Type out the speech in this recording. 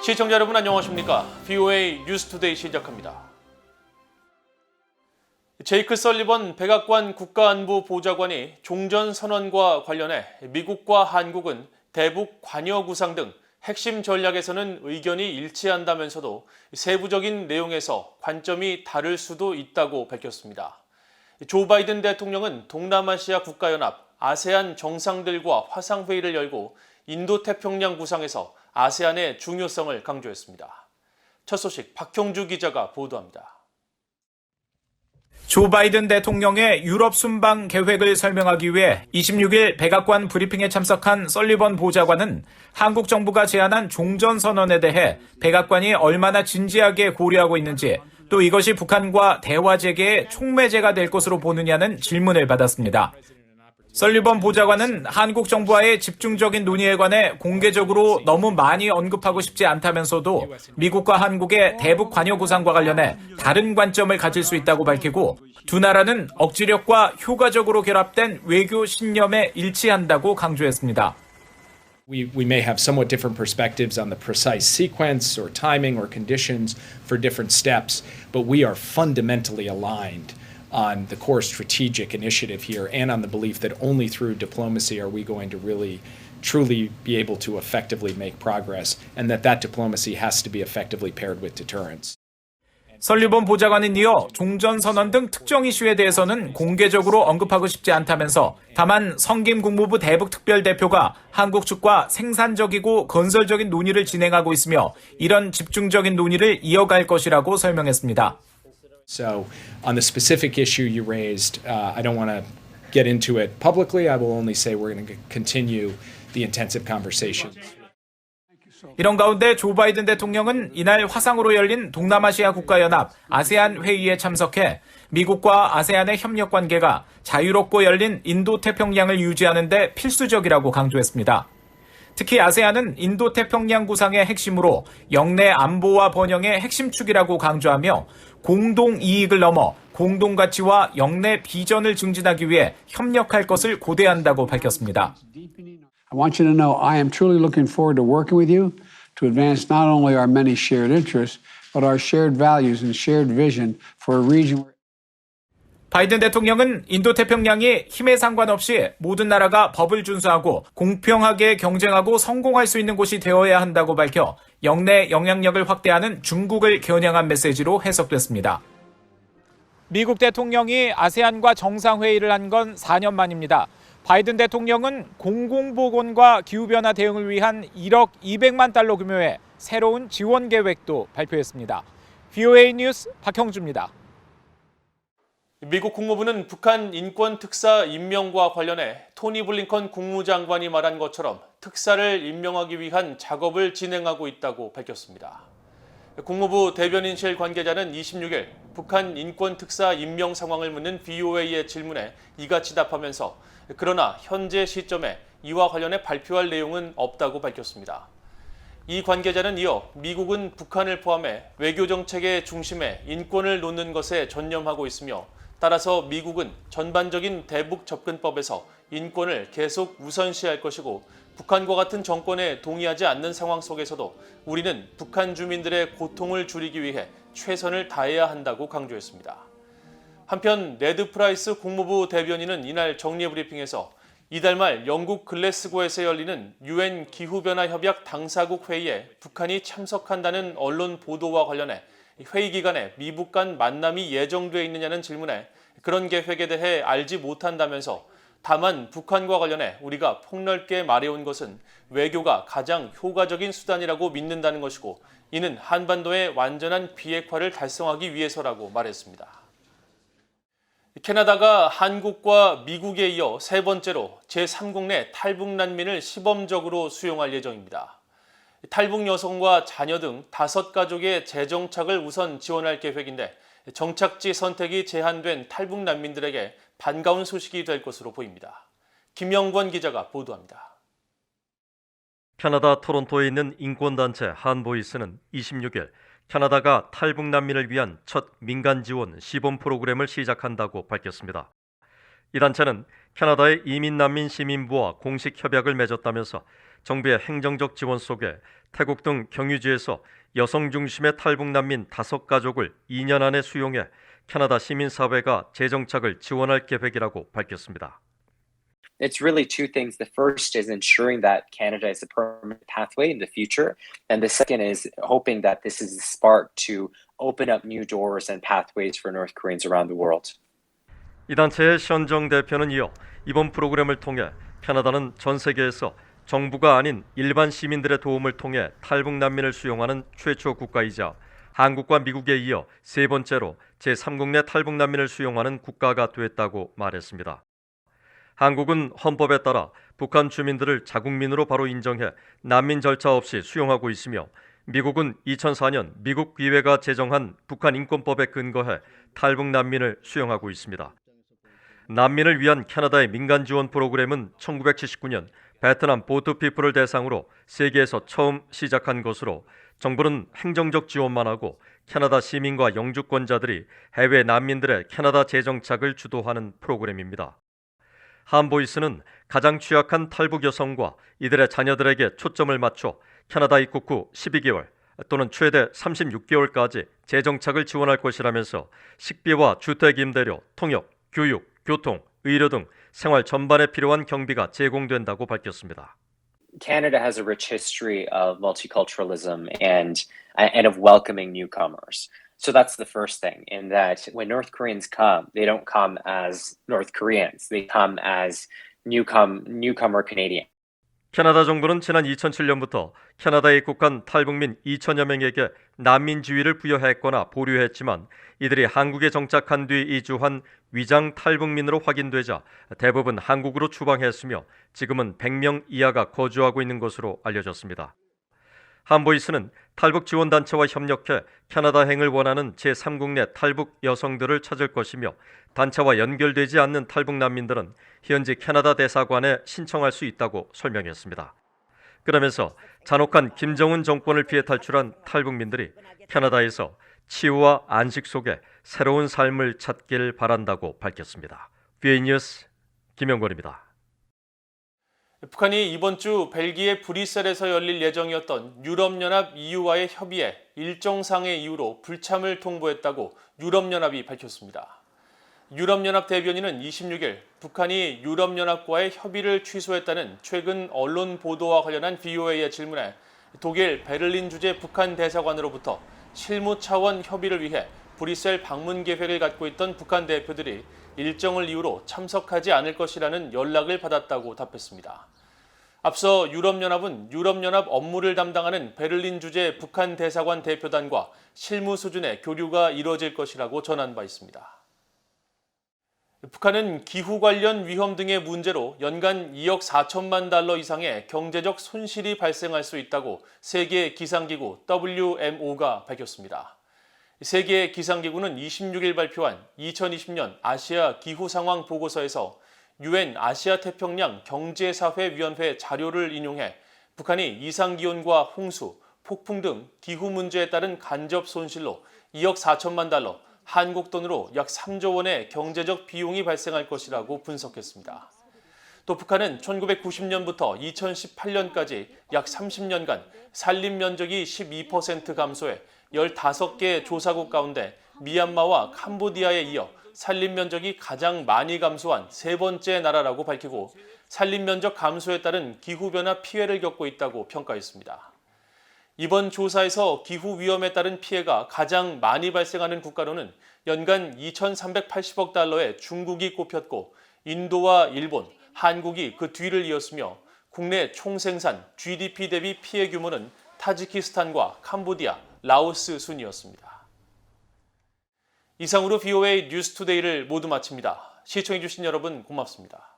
시청자 여러분 안녕하십니까? VOA 뉴스투데이 시작합니다. 제이크 설리번 백악관 국가안보보좌관이 종전선언과 관련해 미국과 한국은 대북 관여 구상 등 핵심 전략에서는 의견이 일치한다면서도 세부적인 내용에서 관점이 다를 수도 있다고 밝혔습니다. 조 바이든 대통령은 동남아시아 국가연합 아세안 정상들과 화상회의를 열고 인도태평양 구상에서 아세안의 중요성을 강조했습니다. 첫 소식 박형주 기자가 보도합니다. 조 바이든 대통령의 유럽 순방 계획을 설명하기 위해 26일 백악관 브리핑에 참석한 설리번 보좌관은 한국 정부가 제안한 종전선언에 대해 백악관이 얼마나 진지하게 고려하고 있는지, 또 이것이 북한과 대화 재개의 촉매제가 될 것으로 보느냐는 질문을 받았습니다. 설리번 보좌관은 한국 정부와의 집중적인 논의에 관해 공개적으로 너무 많이 언급하고 싶지 않다면서도 미국과 한국의 대북 관여 구상과 관련해 다른 관점을 가질 수 있다고 밝히고, 두 나라는 억지력과 효과적으로 결합된 외교 신념에 일치한다고 강조했습니다. We may have somewhat different perspectives on the precise sequence or timing or conditions for different steps, but we are fundamentally aligned on the core strategic initiative here and on the belief that only through diplomacy are we going to really truly be able to effectively make progress, and that diplomacy has to be effectively paired with deterrence. 설리번 보좌관은 이어 종전선언 등 특정 이슈에 대해서는 공개적으로 언급하고 싶지 않다면서, 다만 성김 국무부 대북특별대표가 한국 측과 생산적이고 건설적인 논의를 진행하고 있으며 이런 집중적인 논의를 이어갈 것이라고 설명했습니다. So on the specific issue you raised, I don't want to get into it publicly. I will only say we're going to continue the intensive conversations. 이런 가운데 조 바이든 대통령은 이날 화상으로 열린 동남아시아 국가연합 아세안 회의에 참석해 미국과 아세안의 협력 관계가 자유롭고 열린 인도태평양을 유지하는 데 필수적이라고 강조했습니다. 특히 아세안은 인도태평양 구상의 핵심으로 영내 안보와 번영의 핵심 축이라고 강조하며 공동 이익을 넘어 공동 가치와 영내 비전을 증진하기 위해 협력할 것을 고대한다고 밝혔습니다. I want you to know I am truly looking forward to working with you to advance not only our many shared interests, but our shared values and shared vision for a region where 바이든 대통령은 인도태평양이 힘에 상관없이 모든 나라가 법을 준수하고 공평하게 경쟁하고 성공할 수 있는 곳이 되어야 한다고 밝혀 영내 영향력을 확대하는 중국을 겨냥한 메시지로 해석됐습니다. 미국 대통령이 아세안과 정상회의를 한 건 4년 만입니다. 바이든 대통령은 공공보건과 기후변화 대응을 위한 1억 200만 달러 규모의 새로운 지원 계획도 발표했습니다. VOA 뉴스 박형주입니다. 미국 국무부는 북한 인권 특사 임명과 관련해 토니 블링컨 국무장관이 말한 것처럼 특사를 임명하기 위한 작업을 진행하고 있다고 밝혔습니다. 국무부 대변인실 관계자는 26일 북한 인권 특사 임명 상황을 묻는 VOA의 질문에 이같이 답하면서, 그러나 현재 시점에 이와 관련해 발표할 내용은 없다고 밝혔습니다. 이 관계자는 이어 미국은 북한을 포함해 외교정책의 중심에 인권을 놓는 것에 전념하고 있으며, 따라서 미국은 전반적인 대북 접근법에서 인권을 계속 우선시할 것이고, 북한과 같은 정권에 동의하지 않는 상황 속에서도 우리는 북한 주민들의 고통을 줄이기 위해 최선을 다해야 한다고 강조했습니다. 한편 레드 프라이스 국무부 대변인은 이날 정례 브리핑에서 이달 말 영국 글래스고에서 열리는 UN 기후변화협약 당사국 회의에 북한이 참석한다는 언론 보도와 관련해 회의 기간에 미북 간 만남이 예정돼 있느냐는 질문에 그런 계획에 대해 알지 못한다면서, 다만 북한과 관련해 우리가 폭넓게 말해온 것은 외교가 가장 효과적인 수단이라고 믿는다는 것이고, 이는 한반도의 완전한 비핵화를 달성하기 위해서라고 말했습니다. 캐나다가 한국과 미국에 이어 세 번째로 제3국 내 탈북 난민을 시범적으로 수용할 예정입니다. 탈북 여성과 자녀 등 5가족의 재정착을 우선 지원할 계획인데, 정착지 선택이 제한된 탈북 난민들에게 반가운 소식이 될 것으로 보입니다. 김영권 기자가 보도합니다. 캐나다 토론토에 있는 인권단체 한보이스는 26일 캐나다가 탈북 난민을 위한 첫 민간 지원 시범 프로그램을 시작한다고 밝혔습니다. 이 단체는 캐나다의 이민난민 시민부와 공식 협약을 맺었다면서 정부의 행정적 지원 속에 태국 등 경유지에서 여성 중심의 탈북 난민 5가족을 2년 안에 수용해 캐나다 시민사회가 재정착을 지원할 계획이라고 밝혔습니다. It's really two things. The first is ensuring that Canada is a permanent pathway in the future. And the second is hoping that this is a spark to open up new doors and pathways for North Koreans around the world. 이 단체의 션정 대표는 이어 이번 프로그램을 통해 캐나다는 전 세계에서 정부가 아닌 일반 시민들의 도움을 통해 탈북 난민을 수용하는 최초 국가이자 한국과 미국에 이어 세 번째로 제3국 내 탈북 난민을 수용하는 국가가 됐다고 말했습니다. 한국은 헌법에 따라 북한 주민들을 자국민으로 바로 인정해 난민 절차 없이 수용하고 있으며 미국은 2004년 미국 의회가 제정한 북한 인권법에 근거해 탈북 난민을 수용하고 있습니다. 난민을 위한 캐나다의 민간 지원 프로그램은 1979년 베트남 보트피플을 대상으로 세계에서 처음 시작한 것으로 정부는 행정적 지원만 하고 캐나다 시민과 영주권자들이 해외 난민들의 캐나다 재정착을 주도하는 프로그램입니다. 한보이스는 가장 취약한 탈북 여성과 이들의 자녀들에게 초점을 맞춰 캐나다 입국 후 12개월 또는 최대 36개월까지 재정착을 지원할 것이라면서 식비와 주택 임대료, 통역, 교육, 교통, 의료 등 생활 전반에 필요한 경비가 제공된다고 밝혔습니다. Canada has a rich history of multiculturalism and of welcoming newcomers. So that's the first thing, in that when North Koreans come, they don't come as North Koreans. They come as newcomer Canadian. 캐나다 정부는 지난 2007년부터 캐나다에 입국한 탈북민 2천여 명에게 난민 지위를 부여했거나 보류했지만 이들이 한국에 정착한 뒤 이주한 위장 탈북민으로 확인되자 대부분 한국으로 추방했으며 지금은 100명 이하가 거주하고 있는 것으로 알려졌습니다. 한보이스는 탈북 지원단체와 협력해 캐나다행을 원하는 제3국 내 탈북 여성들을 찾을 것이며 단체와 연결되지 않는 탈북 난민들은 현지 캐나다 대사관에 신청할 수 있다고 설명했습니다. 그러면서 잔혹한 김정은 정권을 피해 탈출한 탈북민들이 캐나다에서 치유와 안식 속에 새로운 삶을 찾길 바란다고 밝혔습니다. VA 뉴스 김영권입니다. 북한이 이번 주 벨기에 브뤼셀에서 열릴 예정이었던 유럽연합 EU와의 협의에 일정상의 이유로 불참을 통보했다고 유럽연합이 밝혔습니다. 유럽연합 대변인은 26일 북한이 유럽연합과의 협의를 취소했다는 최근 언론 보도와 관련한 VOA의 질문에 독일 베를린 주재 북한 대사관으로부터 실무 차원 협의를 위해 브뤼셀 방문 계획을 갖고 있던 북한 대표들이 일정을 이유로 참석하지 않을 것이라는 연락을 받았다고 답했습니다. 앞서 유럽연합은 유럽연합 업무를 담당하는 베를린 주재 북한 대사관 대표단과 실무 수준의 교류가 이뤄질 것이라고 전한 바 있습니다. 북한은 기후 관련 위험 등의 문제로 연간 2억 4천만 달러 이상의 경제적 손실이 발생할 수 있다고 세계 기상기구 WMO가 밝혔습니다. 세계 기상기구는 26일 발표한 2020년 아시아 기후 상황 보고서에서 UN 아시아 태평양 경제사회위원회 자료를 인용해 북한이 이상기온과 홍수, 폭풍 등 기후 문제에 따른 간접 손실로 2억 4천만 달러, 한국 돈으로 약 3조 원의 경제적 비용이 발생할 것이라고 분석했습니다. 또 북한은 1990년부터 2018년까지 약 30년간 산림 면적이 12% 감소해 15개 조사국 가운데 미얀마와 캄보디아에 이어 산림 면적이 가장 많이 감소한 세 번째 나라라고 밝히고 산림 면적 감소에 따른 기후변화 피해를 겪고 있다고 평가했습니다. 이번 조사에서 기후 위험에 따른 피해가 가장 많이 발생하는 국가로는 연간 2,380억 달러의 중국이 꼽혔고 인도와 일본, 한국이 그 뒤를 이었으며 국내 총생산, GDP 대비 피해 규모는 타지키스탄과 캄보디아, 라오스 순이었습니다. 이상으로 VOA 뉴스투데이를 모두 마칩니다. 시청해주신 여러분 고맙습니다.